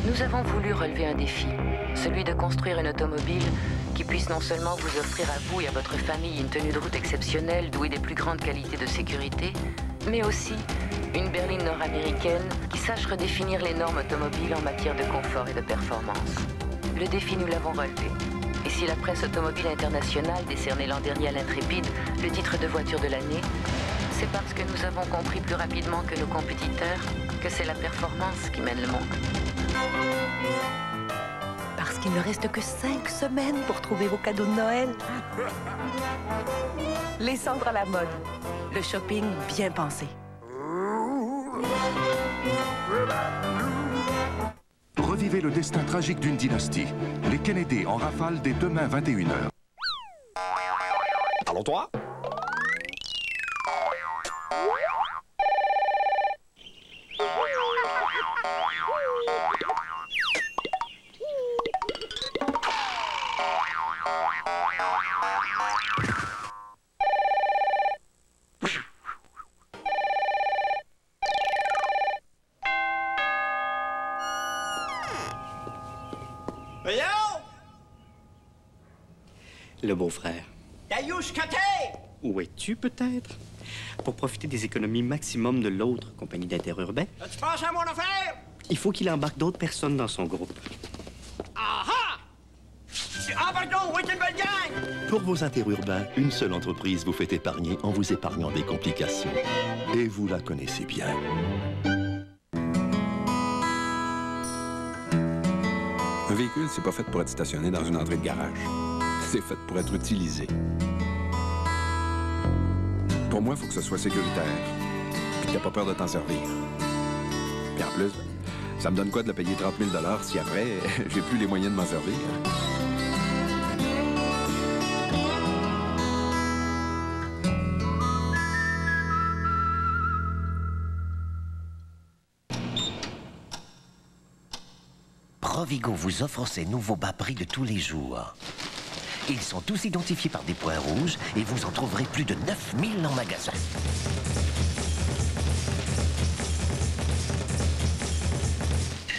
Nous avons voulu relever un défi, celui de construire une automobile qui puisse non seulement vous offrir à vous et à votre famille une tenue de route exceptionnelle douée des plus grandes qualités de sécurité, mais aussi une berline nord-américaine qui sache redéfinir les normes automobiles en matière de confort et de performance. Le défi, nous l'avons relevé. Et si la presse automobile internationale décernait l'an dernier à l'Intrépide le titre de voiture de l'année, c'est parce que nous avons compris plus rapidement que nos compétiteurs que c'est la performance qui mène le monde. Parce qu'il ne reste que 5 semaines pour trouver vos cadeaux de Noël. Les cendres à la mode. Le shopping bien pensé. Revivez le destin tragique d'une dynastie. Les Kennedy en rafale dès demain 21h. Allô, toi? Le beau-frère. Dayush-Kate! Où es-tu, peut-être? Pour profiter des économies maximum de l'autre compagnie d'interurbain, Tu penses à mon affaire? il faut qu'il embarque d'autres personnes dans son groupe. Aha! Ah, pardon, oui, c'est une belle gang! Pour vos interurbains, une seule entreprise vous fait épargner en vous épargnant des complications. Et vous la connaissez bien. Un véhicule, c'est pas fait pour être stationné dans une entrée de garage. C'est fait pour être utilisé. Pour moi, il faut que ce soit sécuritaire. Puis que t'aies pas peur de t'en servir. Puis en plus, ça me donne quoi de le payer 30 000 $ si après, j'ai plus les moyens de m'en servir? Provigo vous offre ses nouveaux bas prix de tous les jours. Ils sont tous identifiés par des points rouges et vous en trouverez plus de 9000 en magasin.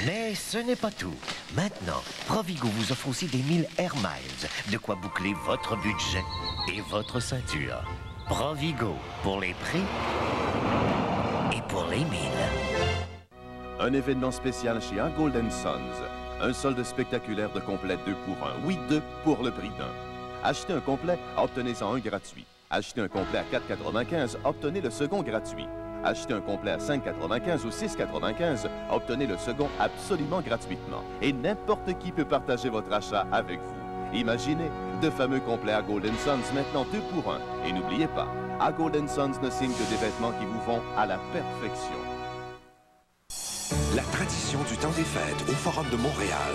Mais ce n'est pas tout. Maintenant, Provigo vous offre aussi des 1000 Air Miles, de quoi boucler votre budget et votre ceinture. Provigo, pour les prix et pour les 1000. Un événement spécial chez A Golden Sons. Un solde spectaculaire de complet 2 pour 1. Oui, 2 pour le prix d'un. Achetez un complet, obtenez-en un gratuit. Achetez un complet à 4,95, obtenez le second gratuit. Achetez un complet à 5,95 ou 6,95, obtenez le second absolument gratuitement. Et n'importe qui peut partager votre achat avec vous. Imaginez, de fameux complets A Golden Sons maintenant 2 pour 1. Et n'oubliez pas, A Golden Sons ne signe que des vêtements qui vous vont à la perfection. La tradition du temps des fêtes au Forum de Montréal.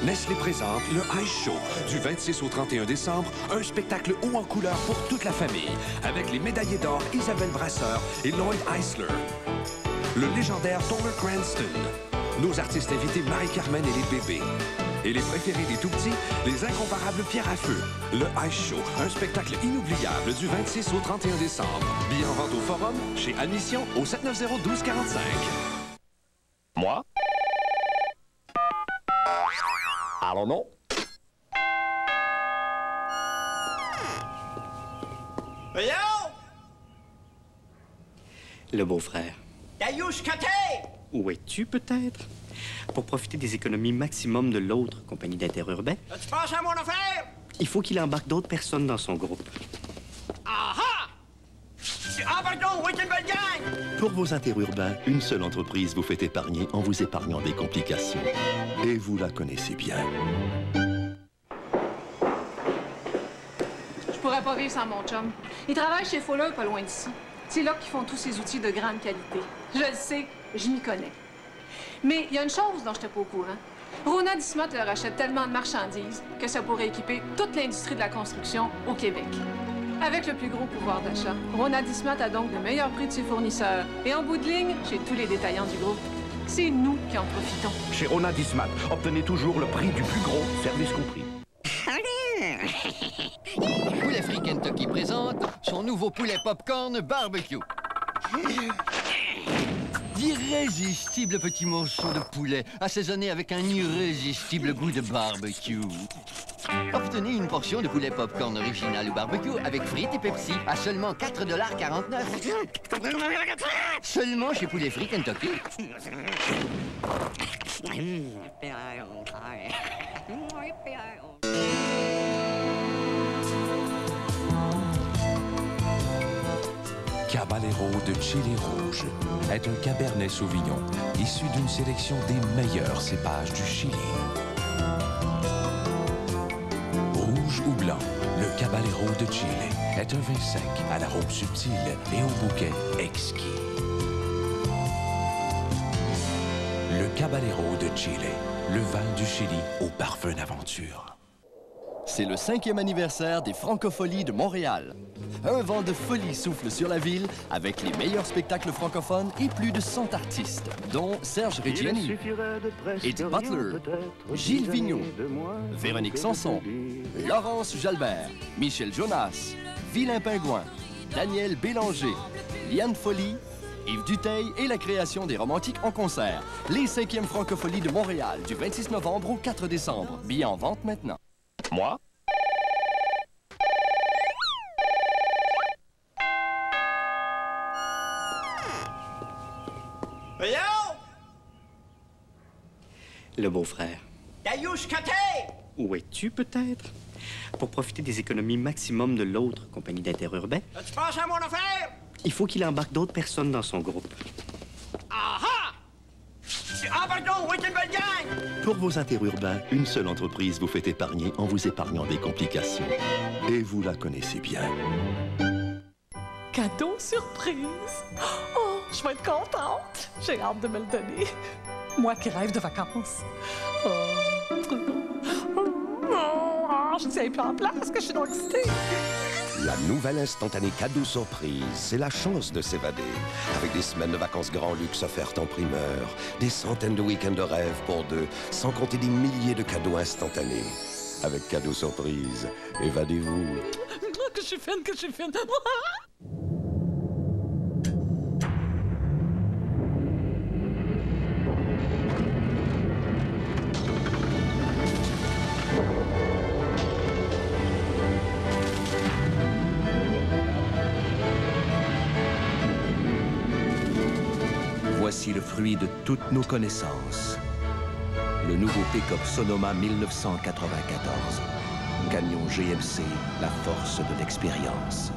Nestlé présente le Ice Show du 26 au 31 décembre, un spectacle haut en couleur pour toute la famille, avec les médaillés d'or Isabelle Brasseur et Lloyd Eisler. Le légendaire Tomer Cranston. Nos artistes invités Marie-Carmen et les bébés. Et les préférés des tout-petits, les incomparables Pierre à Feu. Le Ice Show, un spectacle inoubliable du 26 au 31 décembre. Billets en vente au Forum, chez Admission, au 790-1245. Moi? Allons, non? Yo! Le beau-frère. Dayush-Kate! Où es-tu, peut-être? Pour profiter des économies maximum de l'autre compagnie d'interurbain, Tu penses à mon affaire? il faut qu'il embarque d'autres personnes dans son groupe. Aha! Ah, pardon, oui, c'est une belle gang! Pour vos interurbains, une seule entreprise vous fait épargner en vous épargnant des complications. Et vous la connaissez bien. Je pourrais pas vivre sans mon chum. Il travaille chez Fuller, pas loin d'ici. C'est là qu'ils font tous ces outils de grande qualité. Je le sais, je m'y connais. Mais il y a une chose dont je n'étais pas au courant. Rona Dismot leur achète tellement de marchandises que ça pourrait équiper toute l'industrie de la construction au Québec. Avec le plus gros pouvoir d'achat, Rona Dismot a donc le meilleur prix de ses fournisseurs. Et en bout de ligne, chez tous les détaillants du groupe, c'est nous qui en profitons. Chez Rona Dismat, obtenez toujours le prix du plus gros, service compris. Poulet Free Kentucky présente son nouveau poulet popcorn barbecue. d'irrésistibles petits morceaux de poulet assaisonnés avec un irrésistible goût de barbecue. Obtenez une portion de poulet popcorn original ou barbecue avec frites et Pepsi à seulement 4,49 $. Seulement chez Poulet Frit Kentucky. Caballero de Chili Rouge est un Cabernet Sauvignon issu d'une sélection des meilleurs cépages du Chili. Rouge ou blanc, le Caballero de Chile est un vin sec à l'arôme subtil et au bouquet exquis. Le Caballero de Chile, le vin du Chili au parfum d'aventure. C'est le 5e anniversaire des Francopholies de Montréal. Un vent de folie souffle sur la ville avec les meilleurs spectacles francophones et plus de 100 artistes, dont Serge Reggiani, Edith Butler, Gilles Vigneault, Véronique Sanson, Laurence Jalbert, Michel Jonas, Vilain Pingouin, Daniel Bélanger, Liane Folly, Yves Duteil et la création des Romantiques en concert. Les 5e Francopholies de Montréal du 26 novembre au 4 décembre. Billets en vente maintenant. Moi? Voyons! Le beau-frère. Dayouche Côté! Où es-tu, peut-être? Pour profiter des économies maximum de l'autre compagnie d'interurbain, Tu penses à mon affaire? il faut qu'il embarque d'autres personnes dans son groupe. Ah ah! Ah, pardon, oui, une belle gang! Pour vos interurbains, une seule entreprise vous fait épargner en vous épargnant des complications. Et vous la connaissez bien. Cadeau surprise! Oh, je vais être contente! J'ai hâte de me le donner. Moi qui rêve de vacances. Oh. Oh, je tiens plus en place parce que je suis donc excitée. La nouvelle instantanée cadeau surprise, c'est la chance de s'évader. Avec des semaines de vacances grand luxe offertes en primeur, des centaines de week-ends de rêve pour deux, sans compter des milliers de cadeaux instantanés. Avec cadeau surprise, évadez-vous. Que je suis fine, que je suis fine. Voici le fruit de toutes nos connaissances. Le nouveau pick-up Sonoma 1994. Camion GMC, la force de l'expérience.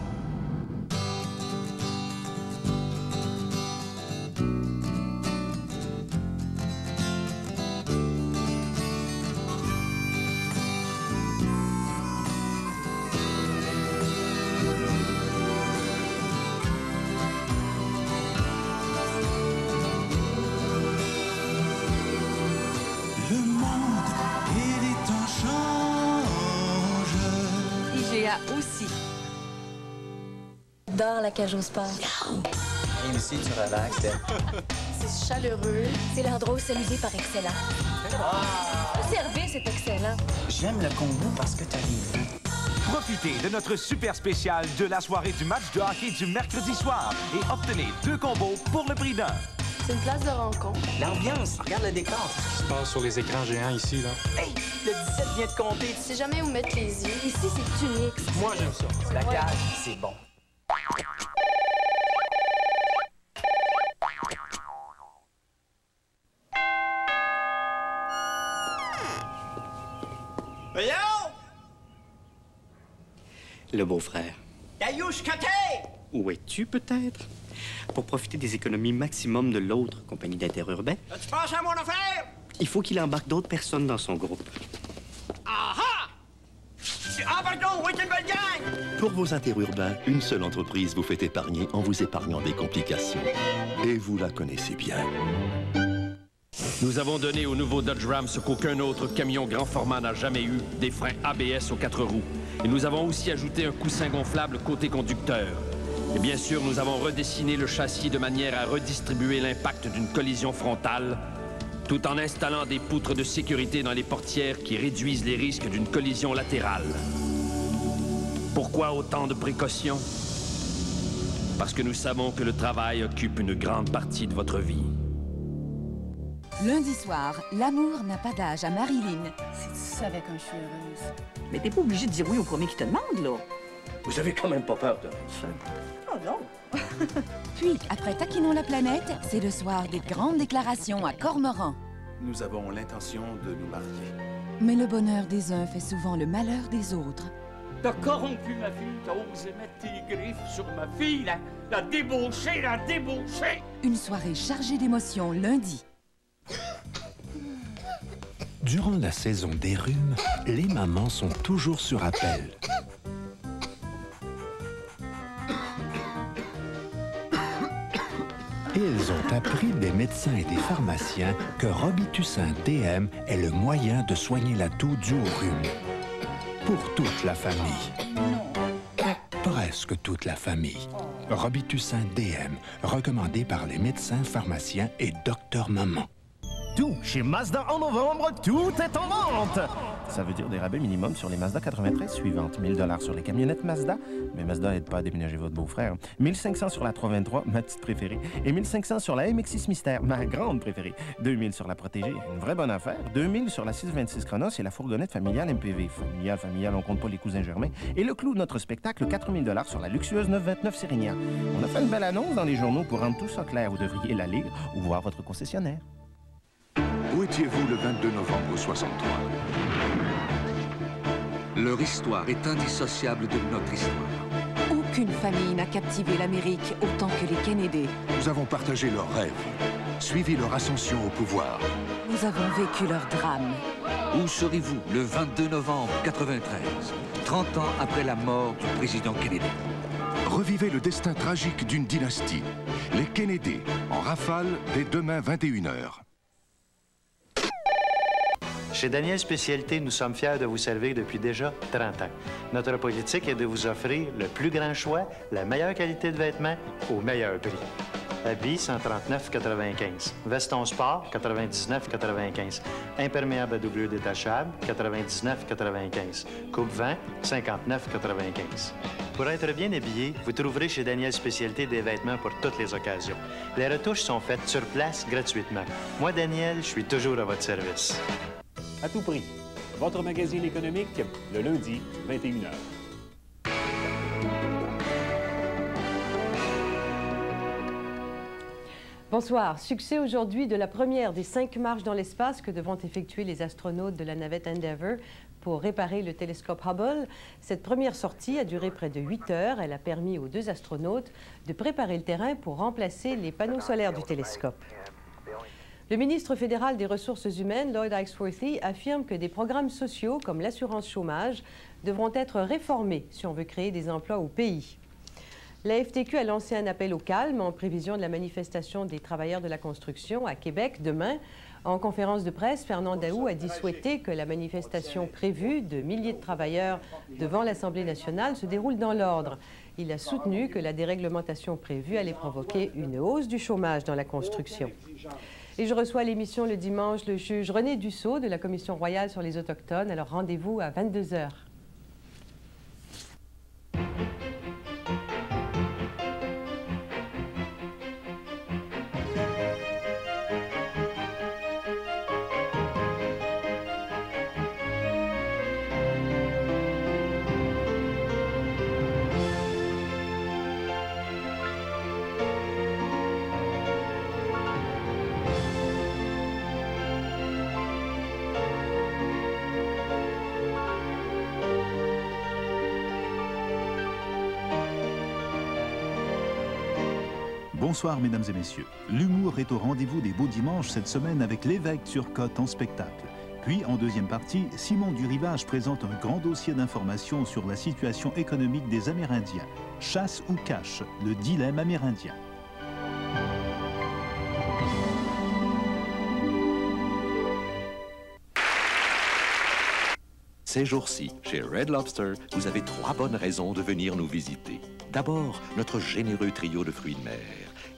Aussi. Dans la cage au sport. Ici, tu relaxes. C'est chaleureux. C'est l'endroit où s'amuser par excellence. Le service est excellent. J'aime le combo parce que t'as les vins. Profitez de notre super spécial de la soirée du match de hockey du mercredi soir et obtenez 2 combos pour le prix d'un. C'est une place de rencontre. L'ambiance, regarde le décor. Ce qui se passe sur les écrans géants ici, là. Hey, le 17 vient de compter. Tu sais jamais où mettre les yeux. Ici, c'est unique. Moi, j'aime ça. La cage, c'est bon. Voyons! Le beau-frère. Dayouche Côté! Où es-tu, peut-être? Pour profiter des économies maximum de l'autre compagnie d'interurbain, Tu penses à mon affaire? il faut qu'il embarque d'autres personnes dans son groupe. Ah ah! Ah, pardon, oui, une belle gang! Pour vos interurbains, une seule entreprise vous fait épargner en vous épargnant des complications. Et vous la connaissez bien. Nous avons donné au nouveau Dodge Ram ce qu'aucun autre camion grand format n'a jamais eu, des freins ABS aux 4 roues. Et nous avons aussi ajouté un coussin gonflable côté conducteur. Et bien sûr, nous avons redessiné le châssis de manière à redistribuer l'impact d'une collision frontale, tout en installant des poutres de sécurité dans les portières qui réduisent les risques d'une collision latérale. Pourquoi autant de précautions? Parce que nous savons que le travail occupe une grande partie de votre vie. Lundi soir, l'amour n'a pas d'âge à Marilyn. Si tu savais quand je suis heureuse. Mais t'es pas obligé de dire oui au premier qui te demande, là. Vous avez quand même pas peur de ça? Oh non! Puis, après Taquinons la planète, c'est le soir des grandes déclarations à Cormoran. Nous avons l'intention de nous marier. Mais le bonheur des uns fait souvent le malheur des autres. T'as corrompu ma fille, t'as osé mettre tes griffes sur ma fille, la débauchée, la débauchée! Une soirée chargée d'émotions lundi. Durant la saison des rhumes, les mamans sont toujours sur appel. Ils ont appris des médecins et des pharmaciens que Robitussin DM est le moyen de soigner la toux due au rhume. Pour toute la famille. Presque toute la famille. Robitussin DM, recommandé par les médecins, pharmaciens et docteurs maman. Tout chez Mazda en novembre, tout est en vente! Ça veut dire des rabais minimum sur les Mazda 93 suivantes. 1000 $ sur les camionnettes Mazda, mais Mazda n'aide pas à déménager votre beau-frère. 1500 sur la 323, ma petite préférée. Et 1500 sur la MX-6 Mystère, ma grande préférée. 2000 sur la Protégée, une vraie bonne affaire. 2000 sur la 626 Chronos et la fourgonnette familiale MPV. Familiale, on compte pas les cousins germains. Et le clou de notre spectacle, 4000 $ sur la luxueuse 929 Sérignan. On a fait une belle annonce dans les journaux pour rendre tout ça clair. Vous devriez la lire ou voir votre concessionnaire. Où étiez-vous le 22 novembre 63? Leur histoire est indissociable de notre histoire. Aucune famille n'a captivé l'Amérique autant que les Kennedy. Nous avons partagé leurs rêves, suivi leur ascension au pouvoir. Nous avons vécu leur drame. Où serez-vous le 22 novembre 93, 30 ans après la mort du président Kennedy? Revivez le destin tragique d'une dynastie. Les Kennedy, en rafale, dès demain 21h. Chez Daniel Spécialité, nous sommes fiers de vous servir depuis déjà 30 ans. Notre politique est de vous offrir le plus grand choix, la meilleure qualité de vêtements au meilleur prix. Habits, 139,95. Veston sport, 99,95. Imperméable à doublure détachable, 99,95. Coupe-vent, 59,95. Pour être bien habillé, vous trouverez chez Daniel Spécialité des vêtements pour toutes les occasions. Les retouches sont faites sur place gratuitement. Moi, Daniel, je suis toujours à votre service. À tout prix. Votre magazine économique, le lundi, 21h. Bonsoir. Succès aujourd'hui de la première des 5 marches dans l'espace que devront effectuer les astronautes de la navette Endeavour pour réparer le télescope Hubble. Cette première sortie a duré près de 8 heures. Elle a permis aux 2 astronautes de préparer le terrain pour remplacer les panneaux solaires du télescope. Le ministre fédéral des Ressources humaines, Lloyd Axworthy, affirme que des programmes sociaux comme l'assurance chômage devront être réformés si on veut créer des emplois au pays. La FTQ a lancé un appel au calme en prévision de la manifestation des travailleurs de la construction à Québec demain. En conférence de presse, Fernand Daou a dit souhaiter que la manifestation prévue de milliers de travailleurs devant l'Assemblée nationale se déroule dans l'ordre. Il a soutenu que la déréglementation prévue allait provoquer une hausse du chômage dans la construction. Et je reçois à l'émission le dimanche le juge René Dussault de la Commission royale sur les Autochtones. Alors rendez-vous à 22 h. Bonsoir, mesdames et messieurs. L'humour est au rendez-vous des beaux dimanches cette semaine avec l'évêque Turcotte en spectacle. Puis, en deuxième partie, Simon Durivage présente un grand dossier d'informations sur la situation économique des Amérindiens. Chasse ou cache, le dilemme amérindien. Ces jours-ci, chez Red Lobster, vous avez 3 bonnes raisons de venir nous visiter. D'abord, notre généreux trio de fruits de mer.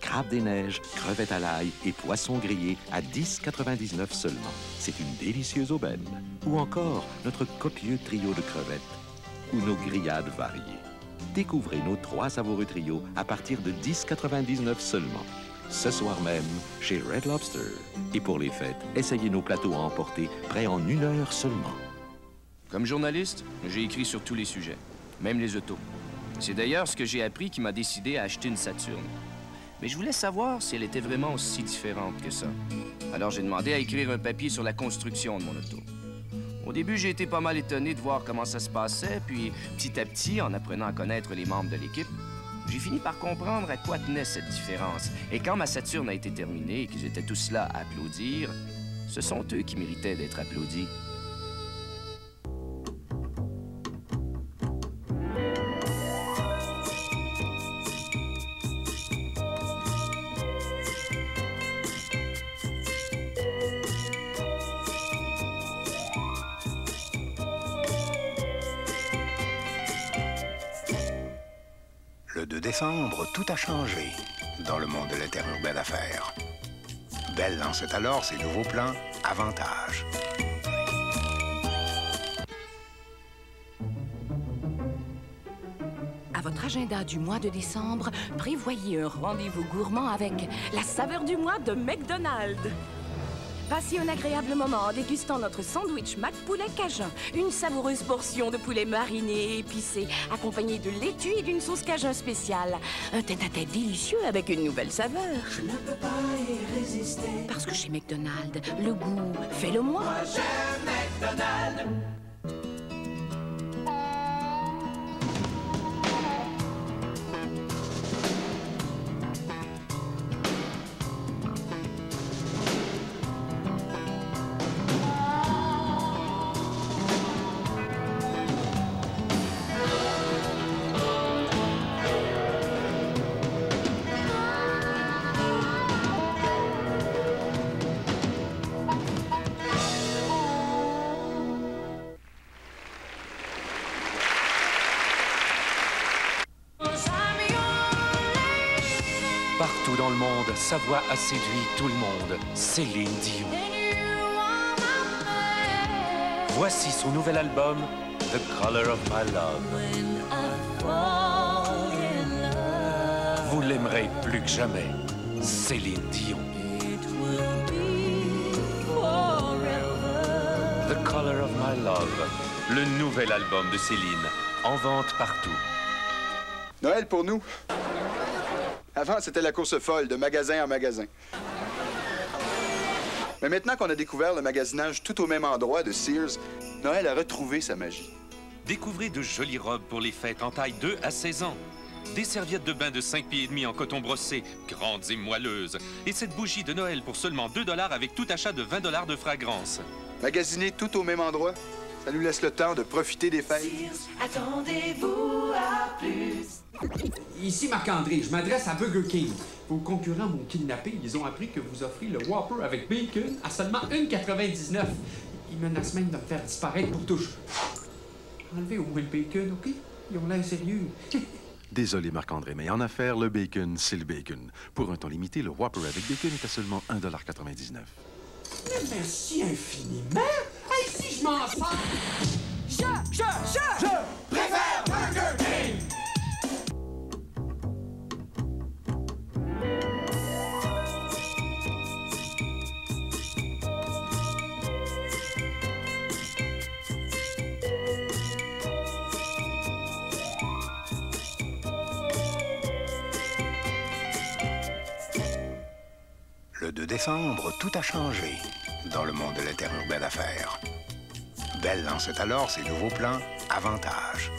Crabe des neiges, crevettes à l'ail et poissons grillés à 10,99 seulement. C'est une délicieuse aubaine. Ou encore, notre copieux trio de crevettes ou nos grillades variées. Découvrez nos 3 savoureux trios à partir de 10,99 seulement. ce soir même chez Red Lobster. Et pour les fêtes, essayez nos plateaux à emporter, prêts en 1 heure seulement. Comme journaliste, j'ai écrit sur tous les sujets, même les autos. C'est d'ailleurs ce que j'ai appris qui m'a décidé à acheter une Saturn. Mais je voulais savoir si elle était vraiment aussi différente que ça. Alors j'ai demandé à écrire un papier sur la construction de mon auto. Au début, j'ai été pas mal étonné de voir comment ça se passait, puis petit à petit, en apprenant à connaître les membres de l'équipe, j'ai fini par comprendre à quoi tenait cette différence. Et quand ma Saturn a été terminée et qu'ils étaient tous là à applaudir, ce sont eux qui méritaient d'être applaudis. Le 2 décembre, tout a changé dans le monde de l'interurbaine d'affaires. Bell lançait alors ses nouveaux plans Avantage. À votre agenda du mois de décembre, prévoyez un rendez-vous gourmand avec la saveur du mois de McDonald's. Passez un agréable moment en dégustant notre sandwich Mac Poulet Cajun. Une savoureuse portion de poulet mariné et épicé, accompagnée de laitue et d'une sauce Cajun spéciale. Un tête-à-tête délicieux avec une nouvelle saveur. Je ne peux pas y résister. Parce que chez McDonald's, le goût fait le moi. Moi, j'aime McDonald's. Partout dans le monde, sa voix a séduit tout le monde. Céline Dion. Voici son nouvel album, The Color of My Love. Vous l'aimerez plus que jamais. Céline Dion. The Color of My Love, le nouvel album de Céline, en vente partout. Noël pour nous. Avant, c'était la course folle, de magasin en magasin. Mais maintenant qu'on a découvert le magasinage tout au même endroit de Sears, Noël a retrouvé sa magie. Découvrez de jolies robes pour les fêtes en taille 2 à 16 ans. Des serviettes de bain de 5 pieds et demi en coton brossé, grandes et moelleuses. Et cette bougie de Noël pour seulement 2 $ avec tout achat de 20 $ de fragrance. Magasiner tout au même endroit, ça nous laisse le temps de profiter des fêtes. Attendez-vous à plus. Ici Marc-André, je m'adresse à Burger King. Vos concurrents m'ont kidnappé. Ils ont appris que vous offrez le Whopper avec bacon à seulement 1,99. Ils menacent même de me faire disparaître pour touche. Enlevez au moins le bacon, OK? Ils ont l'air sérieux. Désolé, Marc-André, mais en affaires, le bacon, c'est le bacon. Pour un temps limité, le Whopper avec bacon est à seulement 1,99 $. Mais merci infiniment. Hey, si je m'en sors... Je préfère Burger King! Le 2 décembre, tout a changé dans le monde de l'interurbaine d'affaires. Bell lançait alors ses nouveaux plans Avantage.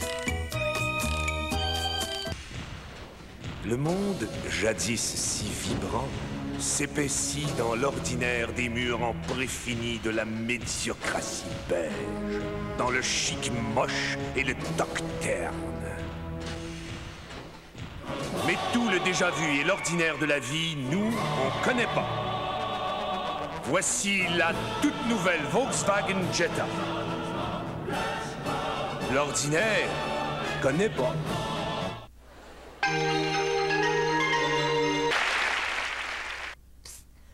Le monde, jadis si vibrant, s'épaissit dans l'ordinaire des murs en préfini de la médiocratie beige, dans le chic moche et le toc terne. Mais tout le déjà-vu et l'ordinaire de la vie, nous, on connaît pas. Voici la toute nouvelle Volkswagen Jetta. L'ordinaire connaît pas.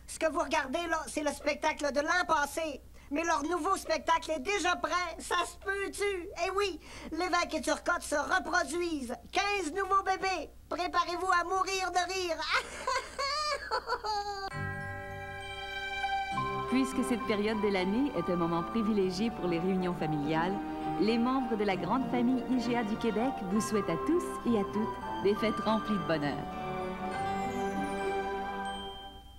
Ce que vous regardez, là, c'est le spectacle de l'an passé. Mais leur nouveau spectacle est déjà prêt. Ça se peut-tu? Eh oui, l'évêque et Turcotte se reproduisent. 15 nouveaux bébés. Préparez-vous à mourir de rire. Puisque cette période de l'année est un moment privilégié pour les réunions familiales, les membres de la grande famille IGA du Québec vous souhaitent à tous et à toutes des fêtes remplies de bonheur.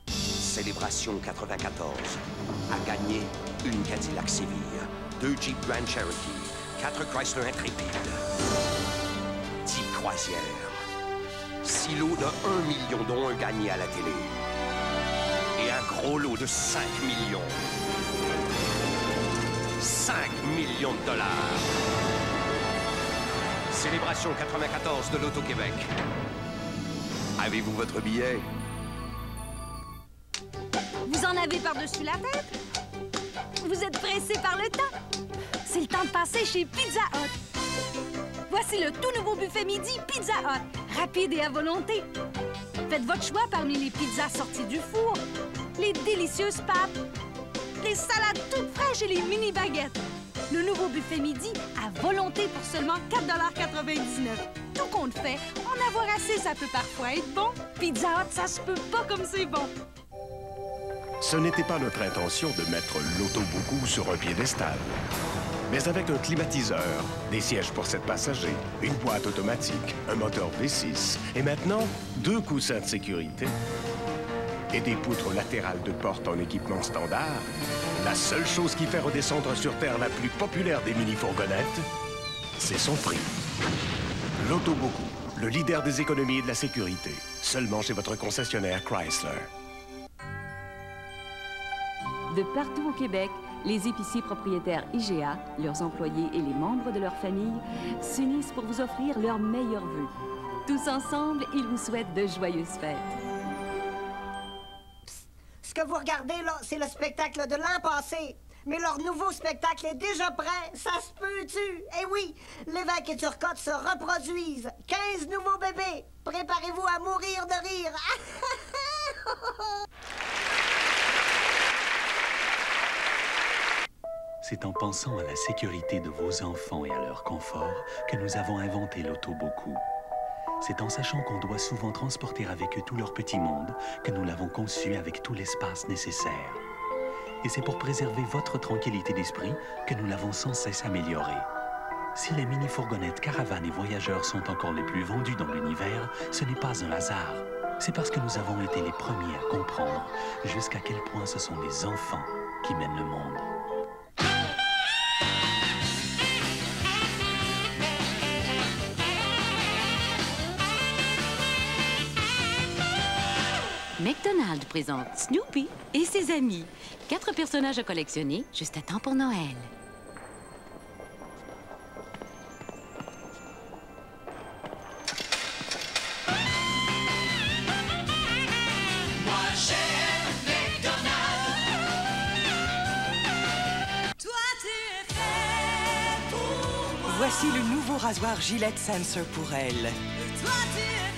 Célébration 94 a gagné une Cadillac Seville, 2 Jeep Grand Cherokee, 4 Chrysler Intrépide, 10 croisières, 6 lots de 1 million dont un gagné à la télé et un gros lot de 5 millions. 5 millions de dollars. Célébration 94 de l'Auto-Québec. Avez-vous votre billet? Vous en avez par-dessus la tête? Vous êtes pressé par le temps? C'est le temps de passer chez Pizza Hut. Voici le tout nouveau buffet midi Pizza Hut. Rapide et à volonté. Faites votre choix parmi les pizzas sorties du four, les délicieuses pâtes, les salades toutes fraîches et les mini-baguettes. Le nouveau buffet midi à volonté pour seulement 4,99 $. Tout compte fait, en avoir assez, ça peut parfois être bon. Pizza Hut, ça se peut pas comme c'est bon. Ce n'était pas notre intention de mettre l'Auto-Beaucoup sur un piédestal. Mais avec un climatiseur, des sièges pour 7 passagers, une boîte automatique, un moteur V6 et maintenant 2 coussins de sécurité et des poutres latérales de porte en équipement standard, la seule chose qui fait redescendre sur Terre la plus populaire des mini-fourgonnettes, c'est son prix. L'Auto-Beaucoup, le leader des économies et de la sécurité, seulement chez votre concessionnaire Chrysler. De partout au Québec, les épiciers propriétaires IGA, leurs employés et les membres de leur famille s'unissent pour vous offrir leurs meilleurs vœux. Tous ensemble, ils vous souhaitent de joyeuses fêtes. Ce que vous regardez, là, c'est le spectacle de l'an passé. Mais leur nouveau spectacle est déjà prêt. Ça se peut-tu? Eh oui, l'évêque et Turcotte se reproduisent. 15 nouveaux bébés. Préparez-vous à mourir de rire. C'est en pensant à la sécurité de vos enfants et à leur confort que nous avons inventé l'Auto-Beaucoup. C'est en sachant qu'on doit souvent transporter avec eux tout leur petit monde que nous l'avons conçu avec tout l'espace nécessaire. Et c'est pour préserver votre tranquillité d'esprit que nous l'avons sans cesse amélioré. Si les mini-fourgonnettes, caravanes et voyageurs sont encore les plus vendus dans l'univers, ce n'est pas un hasard. C'est parce que nous avons été les premiers à comprendre jusqu'à quel point ce sont les enfants qui mènent le monde. McDonald's présente Snoopy et ses amis. 4 personnages à collectionner, juste à temps pour Noël. Moi j'aime McDonald's. Toi tu es fait pour moi. Voici le nouveau rasoir Gillette Sensor pour elle. Toi tu es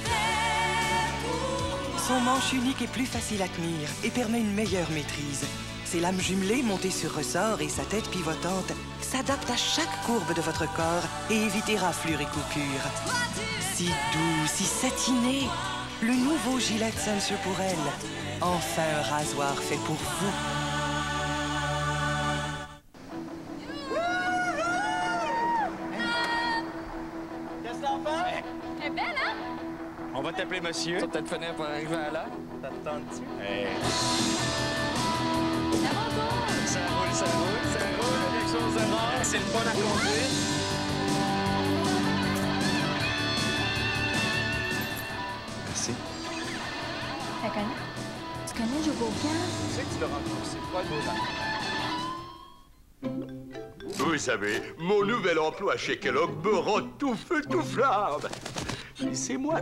Son manche unique est plus facile à tenir et permet une meilleure maîtrise. Ses lames jumelées montées sur ressort et sa tête pivotante s'adaptent à chaque courbe de votre corps et évite éraflures et coupures. Si doux, si satiné, le nouveau Gillette Sensor pour elle. Enfin un rasoir fait pour vous. Qu'est-ce que t'en fais? Elle est belle, hein? On va t'appeler monsieur. Ça va peut-être finir par arriver à l'heure. T'attends-tu? Hey. Ça roule, ça roule, ça roule. Quelque chose de rare. C'est le fun à conduire. Merci. Tu connais? Tu connais Joe Bocan? Tu sais que tu l'as rencontré. C'est quoi le beau? Vous savez, mon nouvel emploi chez Kellogg me rend tout feu, tout flamme. C'est moi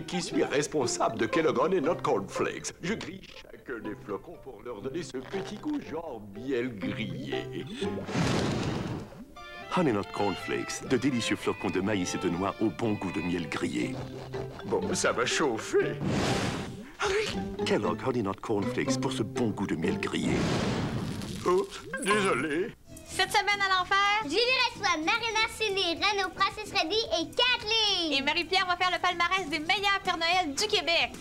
qui suis responsable de Kellogg Honey Nut Cornflakes. Je grille chacun des flocons pour leur donner ce petit goût genre miel grillé. Honey Nut Cornflakes, de délicieux flocons de maïs et de noix au bon goût de miel grillé. Bon, ça va chauffer. Kellogg Honey Nut Cornflakes pour ce bon goût de miel grillé. Oh, désolé. Cette semaine à l'enfer, Julie reçoit Marina, Cindy, Renaud, Francis Reddy et Kathleen. Et Marie-Pierre va faire le palmarès des meilleurs Père Noël du Québec.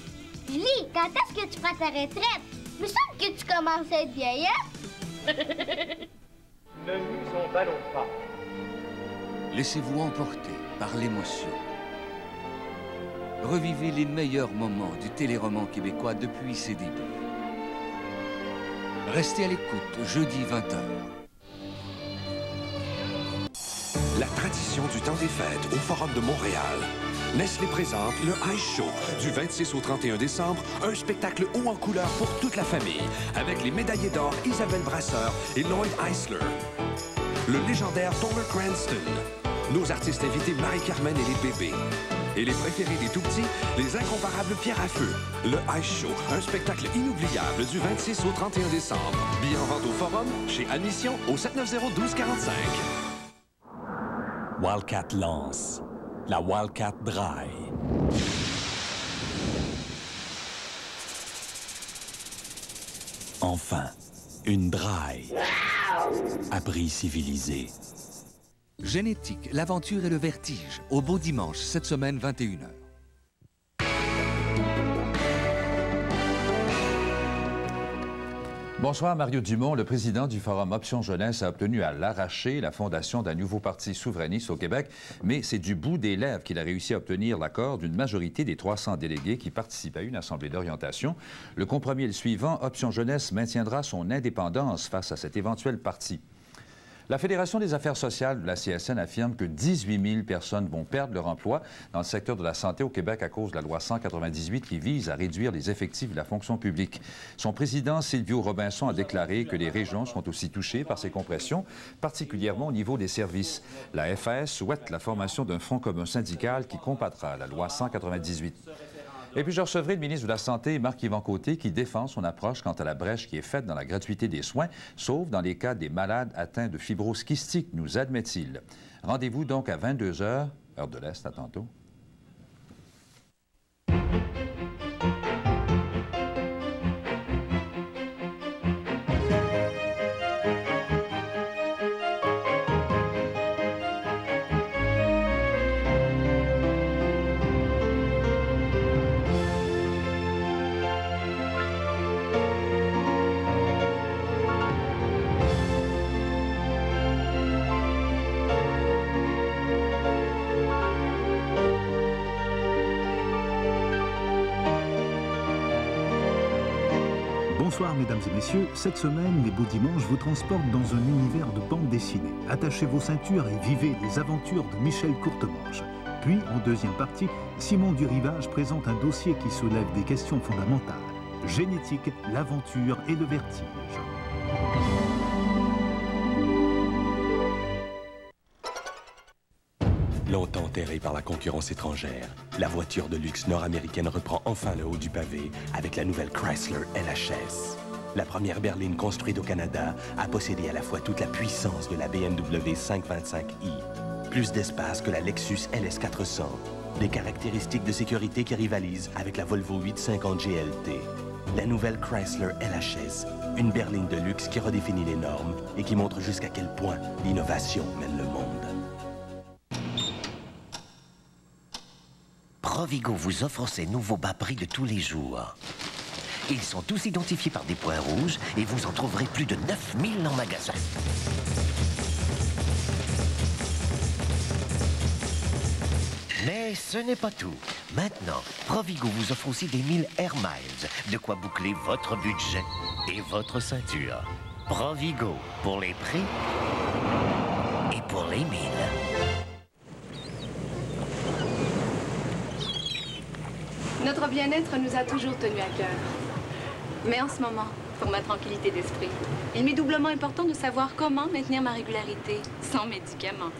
Billy, quand est-ce que tu prends ta retraite? Il me semble que tu commences à être vieille, hein? Ne nous emballons pas. Laissez-vous emporter par l'émotion. Revivez les meilleurs moments du téléroman québécois depuis ses débuts. Restez à l'écoute, jeudi 20h. La tradition du temps des fêtes au Forum de Montréal. Nestlé présente le Ice Show du 26 au 31 décembre, un spectacle haut en couleur pour toute la famille, avec les médaillés d'or Isabelle Brasseur et Lloyd Eisler, le légendaire Toller Cranston, nos artistes invités Marie-Carmen et les bébés, et les préférés des tout-petits, les incomparables Pierre à Feu. Le Ice Show, un spectacle inoubliable du 26 au 31 décembre. Billets en vente au Forum, chez Admission, au 790-1245. Wildcat lance la Wildcat Dry. Enfin, une Dry. Abri civilisé. Génétique, l'aventure et le vertige. Au Beau Dimanche, cette semaine, 21h. Bonsoir, Mario Dumont. Le président du Forum Option Jeunesse a obtenu à l'arraché la fondation d'un nouveau parti souverainiste au Québec, mais c'est du bout des lèvres qu'il a réussi à obtenir l'accord d'une majorité des 300 délégués qui participent à une assemblée d'orientation. Le compromis est le suivant. Option Jeunesse maintiendra son indépendance face à cet éventuel parti. La Fédération des affaires sociales de la CSN affirme que 18 000 personnes vont perdre leur emploi dans le secteur de la santé au Québec à cause de la loi 198 qui vise à réduire les effectifs de la fonction publique. Son président, Silvio Robinson, a déclaré que les régions sont aussi touchées par ces compressions, particulièrement au niveau des services. La FAS souhaite la formation d'un front commun syndical qui combattra la loi 198. Et puis, je recevrai le ministre de la Santé, Marc-Yvan Côté, qui défend son approche quant à la brèche qui est faite dans la gratuité des soins, sauf dans les cas des malades atteints de fibrose kystique, nous admet-il. Rendez-vous donc à 22h, heure de l'Est, à tantôt. Bonsoir mesdames et messieurs, cette semaine, les Beaux Dimanches vous transportent dans un univers de bande dessinée. Attachez vos ceintures et vivez les aventures de Michel Courtemanche. Puis, en deuxième partie, Simon Durivage présente un dossier qui soulève des questions fondamentales. Génétique, l'aventure et le vertige. Longtemps terrée par la concurrence étrangère, la voiture de luxe nord-américaine reprend enfin le haut du pavé avec la nouvelle Chrysler LHS. La première berline construite au Canada a possédé à la fois toute la puissance de la BMW 525i, plus d'espace que la Lexus LS400, des caractéristiques de sécurité qui rivalisent avec la Volvo 850 GLT. La nouvelle Chrysler LHS, une berline de luxe qui redéfinit les normes et qui montre jusqu'à quel point l'innovation mène le monde. Provigo vous offre ses nouveaux bas prix de tous les jours. Ils sont tous identifiés par des points rouges et vous en trouverez plus de 9000 en magasin. Mais ce n'est pas tout. Maintenant, Provigo vous offre aussi des 1000 Air Miles, de quoi boucler votre budget et votre ceinture. Provigo, pour les prix et pour les 1000. Notre bien-être nous a toujours tenus à cœur. Mais en ce moment, pour ma tranquillité d'esprit, il m'est doublement important de savoir comment maintenir ma régularité sans médicaments.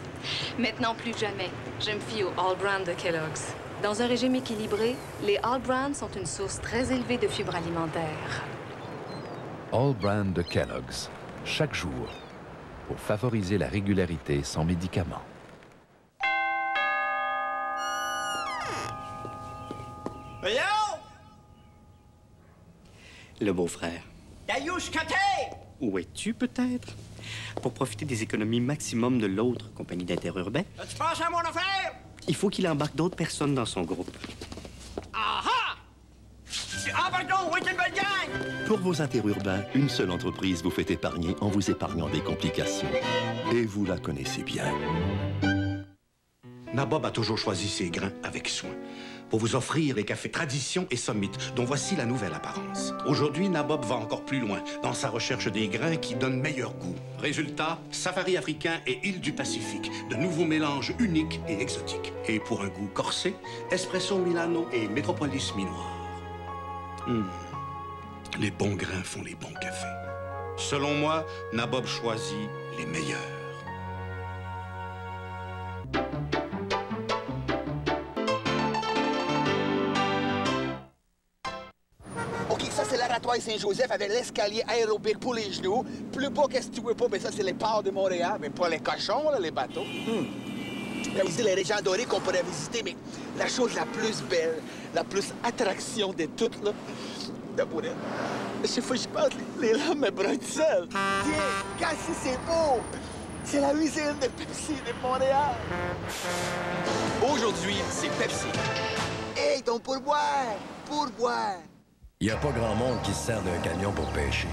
Maintenant, plus que jamais, je me fie au All Brand de Kellogg's. Dans un régime équilibré, les All Brand sont une source très élevée de fibres alimentaires. All Brand de Kellogg's, chaque jour, pour favoriser la régularité sans médicaments. Yo! Le beau-frère. Dayouche Katé! Où es-tu, peut-être? Pour profiter des économies maximum de l'autre compagnie d'interurbain, Tu penses à mon affaire? il faut qu'il embarque d'autres personnes dans son groupe. Aha! Pour vos interurbains, une seule entreprise vous fait épargner en vous épargnant des complications. Et vous la connaissez bien. Nabob a toujours choisi ses grains avec soin pour vous offrir les cafés Tradition et Summit, dont voici la nouvelle apparence. Aujourd'hui, Nabob va encore plus loin dans sa recherche des grains qui donnent meilleur goût. Résultat, safari africain et île du Pacifique, de nouveaux mélanges uniques et exotiques. Et pour un goût corsé, espresso Milano et Metropolis Minoir. Les bons grains font les bons cafés. Selon moi, Nabob choisit les meilleurs. OK, ça, c'est l'oratoire Saint-Joseph avec l'escalier aérobique pour les genoux. Plus bas, qu'est-ce que tu veux pas? Mais ça, c'est les ports de Montréal, mais pas les cochons, là, les bateaux. Il y a aussi les régions dorées qu'on pourrait visiter, mais la chose la plus belle, la plus attraction de toutes, là, d'abord, chaque fois que je passe, les lames me brûlent du sel. Tiens, regarde si c'est beau! C'est la usine de Pepsi de Montréal. Aujourd'hui, c'est Pepsi. Hey, ton pourboire! Pourboire! Il n'y a pas grand monde qui se sert d'un camion pour pêcher.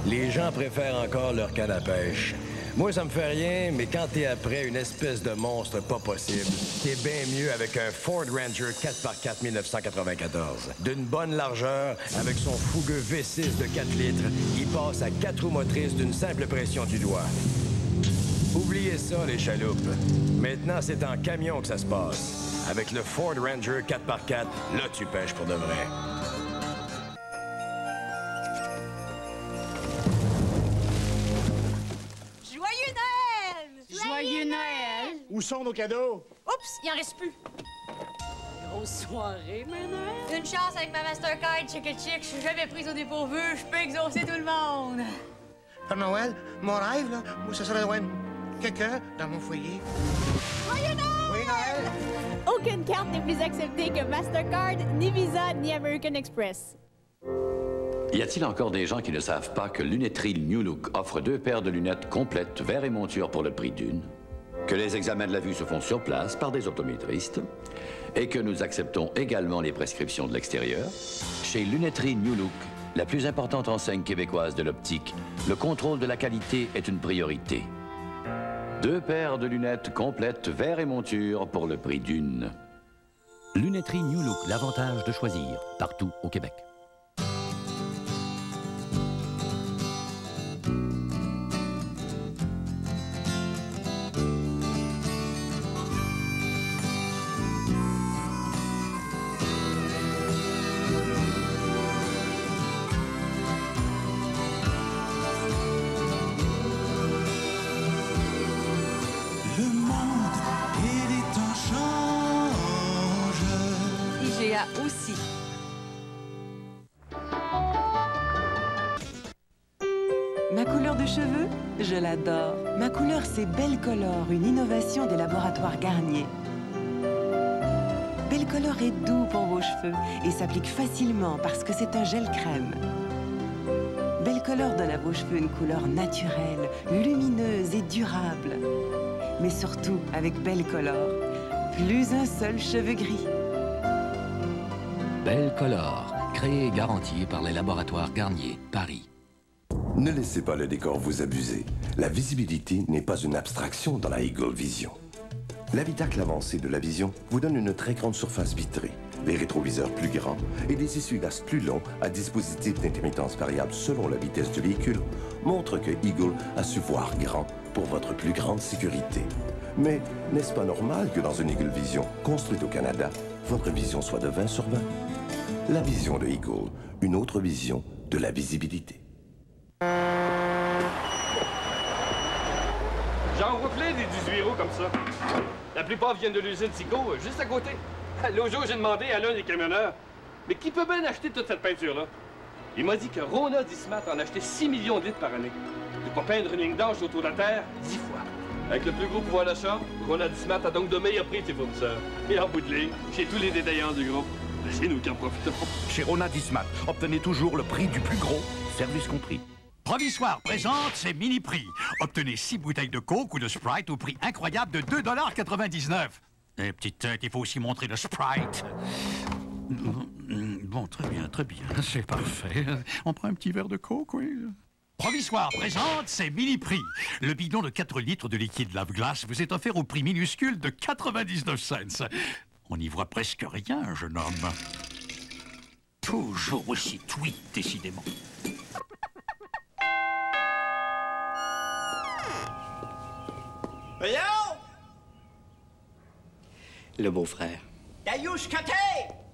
Les gens préfèrent encore leur canne à pêche. Moi, ça me fait rien, mais quand t'es après une espèce de monstre pas possible, t'es bien mieux avec un Ford Ranger 4x4 1994. D'une bonne largeur, avec son fougueux V6 de 4 litres, il passe à 4 roues motrices d'une simple pression du doigt. Oubliez ça, les chaloupes. Maintenant, c'est en camion que ça se passe. Avec le Ford Ranger 4x4, là, tu pêches pour de vrai. Joyeux Noël! Où sont nos cadeaux? Oups, il en reste plus. Grosse soirée, maintenant. Une chance avec ma Mastercard Chick Chick, je suis jamais prise au dépourvu, je peux exaucer tout le monde. Père Noël, mon rêve, là, moi, ce serait ouais, quelqu'un dans mon foyer. Joyeux Noël! Oui, Noël! Aucune carte n'est plus acceptée que Mastercard, ni Visa, ni American Express. Y a-t-il encore des gens qui ne savent pas que Lunetterie New Look offre 2 paires de lunettes complètes, verre et monture pour le prix d'une, que les examens de la vue se font sur place par des optométristes et que nous acceptons également les prescriptions de l'extérieur? Chez Lunetterie New Look, la plus importante enseigne québécoise de l'optique, le contrôle de la qualité est une priorité. 2 paires de lunettes complètes, verre et monture pour le prix d'une. Lunetterie New Look, l'avantage de choisir partout au Québec. Aussi. Ma couleur de cheveux, je l'adore. Ma couleur, c'est Belcolor, une innovation des laboratoires Garnier. Belcolor est doux pour vos cheveux et s'applique facilement parce que c'est un gel crème. Belcolor donne à vos cheveux une couleur naturelle, lumineuse et durable. Mais surtout, avec Belcolor, plus un seul cheveu gris. Belcolor, créé et garanti par les laboratoires Garnier, Paris. Ne laissez pas le décor vous abuser. La visibilité n'est pas une abstraction dans la Eagle Vision. L'habitacle avancé de la Vision vous donne une très grande surface vitrée, les rétroviseurs plus grands et des essuie-glaces plus longs à dispositif d'intermittence variable selon la vitesse du véhicule montrent que Eagle a su voir grand pour votre plus grande sécurité. Mais n'est-ce pas normal que dans une Eagle Vision construite au Canada, votre vision soit de 20 sur 20? La vision de Eagle, une autre vision de la visibilité. J'en vois plein des 18 roues comme ça. La plupart viennent de l'usine Tico, juste à côté. L'autre jour, j'ai demandé à l'un des camionneurs, mais qui peut bien acheter toute cette peinture-là? Il m'a dit que Rona Dismat en achetait 6 millions de litres par année. De quoi peindre une ligne d'ange autour de la Terre 10 fois. Avec le plus gros pouvoir d'achat, Rona Dismat a donc de meilleurs prix que ses fournisseurs. Et en bout de ligne, chez tous les détaillants du groupe, c'est nous qui en profitons. Chez Rona Dismat, obtenez toujours le prix du plus gros, service compris. Provisoire présente ses mini-prix. Obtenez 6 bouteilles de Coke ou de Sprite au prix incroyable de 2,99 $. Petite tête, il faut aussi montrer le Sprite. Bon, très bien, c'est parfait. On prend un petit verre de coke, oui. Provisoire présente, c'est mini-prix. Le bidon de 4 litres de liquide lave-glace vous est offert au prix minuscule de 99 cents. On n'y voit presque rien, jeune homme. Toujours aussi tweet, décidément. Voyons! Le beau-frère. Yayoush Kate!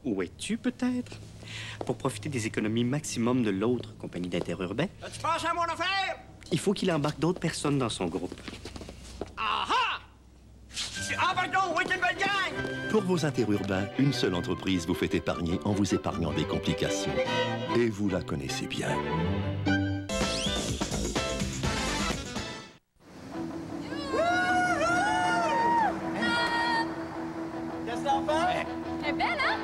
Où es-tu, peut-être? Pour profiter des économies maximum de l'autre compagnie d'interurbain, Tu penses à mon affaire? il faut qu'il embarque d'autres personnes dans son groupe. Ah ah! Ah, pardon, oui, c'est une bonne gang! Pour vos interurbains, une seule entreprise vous fait épargner en vous épargnant des complications. Et vous la connaissez bien. Qu'est-ce que t'en fais? Elle est belle, hein?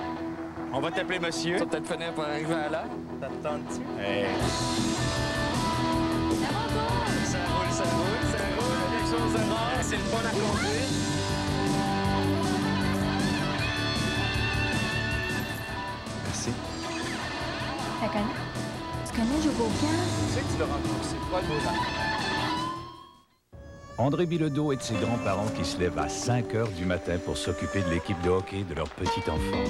On va t'appeler monsieur. Tu vas peut-être finir par arriver à l'heure. T'attends-tu? Hey. Ça roule. Les choses rares. C'est le fun à conduire. Merci. Tu connais? Tu connais Joe Bocan? Tu sais que tu l'as rencontré. C'est quoi le beau temps? André Bilodeau et de ses grands-parents qui se lèvent à 5 heures du matin pour s'occuper de l'équipe de hockey de leur petit enfant.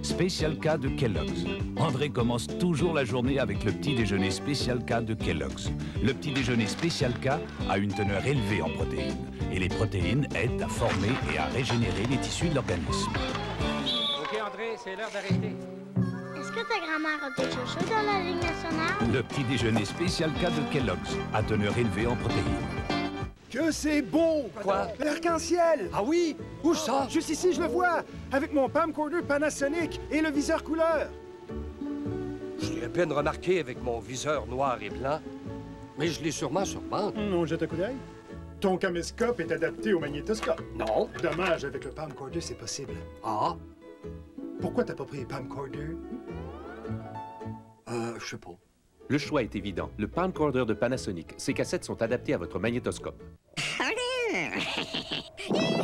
Spécial K de Kellogg's. André commence toujours la journée avec le petit déjeuner Spécial K de Kellogg's. Le petit déjeuner Spécial K a une teneur élevée en protéines. Et les protéines aident à former et à régénérer les tissus de l'organisme. OK, André, c'est l'heure d'arrêter. Est-ce que ta grand-mère a des chouchous dans la Ligue nationale? Le petit déjeuner Spécial K de Kellogg's à teneur élevée en protéines. Que c'est beau! Quoi? L'arc-en-ciel! Ah oui? Où ça? Juste ici, je le vois! Avec mon camcorder Panasonic et le viseur couleur! Je l'ai à peine remarqué avec mon viseur noir et blanc. Mais je l'ai sûrement sur bande. On jette un coup d'œil. Ton caméscope est adapté au magnétoscope. Non. Dommage, avec le camcorder, c'est possible. Ah? Pourquoi t'as pas pris le camcorder? Je sais pas. Le choix est évident. Le camcorder de Panasonic. Ces cassettes sont adaptées à votre magnétoscope.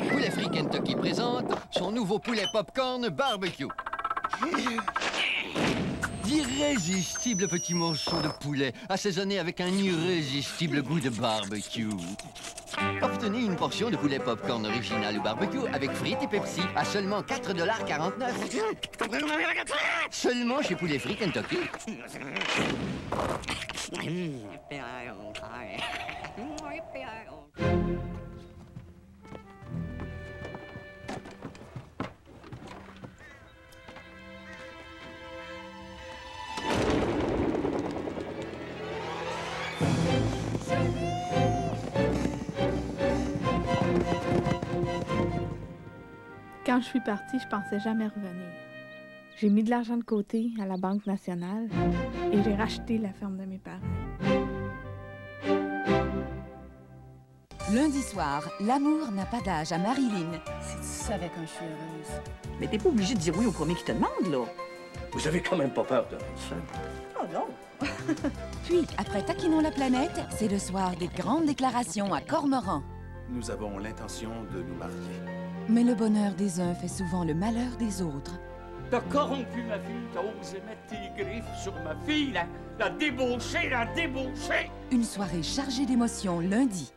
Poulet Free Kentucky présente son nouveau poulet popcorn barbecue. D'irrésistibles petits morceaux de poulet assaisonnés avec un irrésistible goût de barbecue. Obtenez une portion de poulet popcorn original ou barbecue avec frites et Pepsi à seulement 4,49 $. Seulement chez Poulet Free Kentucky. Quand je suis partie, je pensais jamais revenir. J'ai mis de l'argent de côté à la Banque nationale et j'ai racheté la ferme de mes parents. Lundi soir, l'amour n'a pas d'âge à Marilyn. Si tu savais quand je suis heureuse. Mais t'es pas obligé de dire oui au premier qui te demande, là. Vous avez quand même pas peur de ça? Oh non! Puis, après Taquinons la planète, c'est le soir des grandes déclarations à Cormoran. Nous avons l'intention de nous marier. Mais le bonheur des uns fait souvent le malheur des autres. T'as corrompu ma fille, t'as osé mettre tes griffes sur ma fille, la débauchée! Une soirée chargée d'émotions lundi.